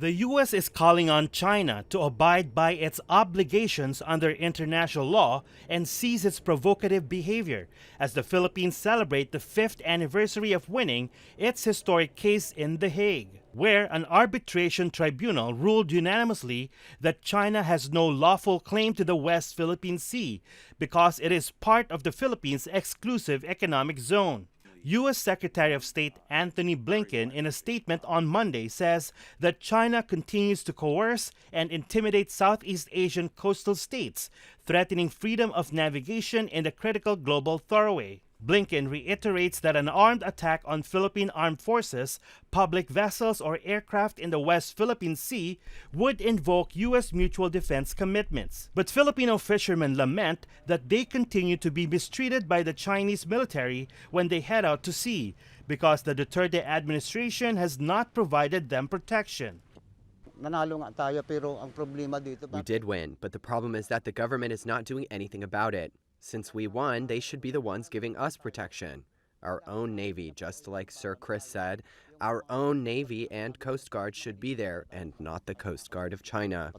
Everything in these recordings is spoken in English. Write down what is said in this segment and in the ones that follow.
The U.S. is calling on China to abide by its obligations under international law and cease its provocative behavior as the Philippines celebrate the 5th anniversary of winning its historic case in The Hague, where an arbitration tribunal ruled unanimously that China has no lawful claim to the West Philippine Sea because it is part of the Philippines' exclusive economic zone. U.S. Secretary of State Antony Blinken, in a statement on Monday, says that China continues to coerce and intimidate Southeast Asian coastal states, threatening freedom of navigation in the critical global thoroughway. Blinken reiterates that an armed attack on Philippine armed forces, public vessels, or aircraft in the West Philippine Sea would invoke U.S. mutual defense commitments. But Filipino fishermen lament that they continue to be mistreated by the Chinese military when they head out to sea because the Duterte administration has not provided them protection. We did win, but the problem is that the government is not doing anything about it. Since we won, they should be the ones giving us protection. Our own Navy, just like Sir Chris said, our own Navy and Coast Guard should be there and not the Coast Guard of China.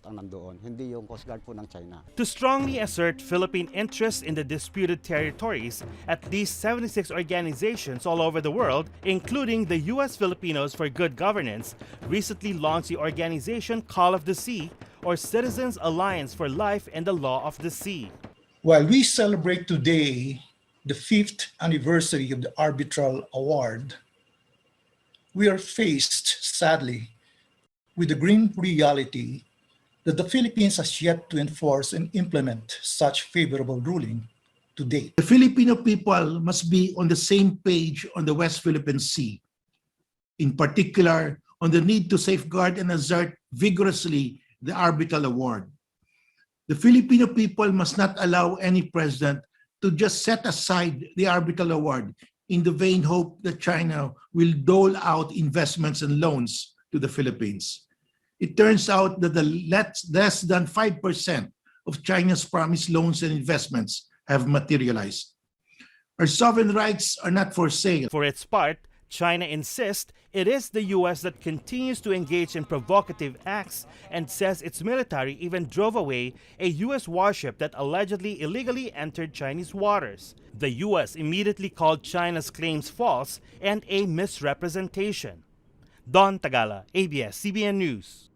To strongly assert Philippine interests in the disputed territories, at least 76 organizations all over the world, including the U.S. Filipinos for Good Governance, recently launched the organization Call of the Sea, or Citizens Alliance for Life and the Law of the Sea. While we celebrate today the 5th anniversary of the arbitral award, we are faced, sadly, with the grim reality that the Philippines has yet to enforce and implement such favorable ruling to date. The Filipino people must be on the same page on the West Philippine Sea, in particular on the need to safeguard and assert vigorously the arbitral award. The Filipino people must not allow any president to just set aside the arbitral award in the vain hope that China will dole out investments and loans to the Philippines. It turns out that the less than 5% of China's promised loans and investments have materialized. Our sovereign rights are not for sale. For its part, China insists it is the U.S. that continues to engage in provocative acts and says its military even drove away a U.S. warship that allegedly illegally entered Chinese waters. The U.S. immediately called China's claims false and a misrepresentation. Don Tagala, ABS-CBN News.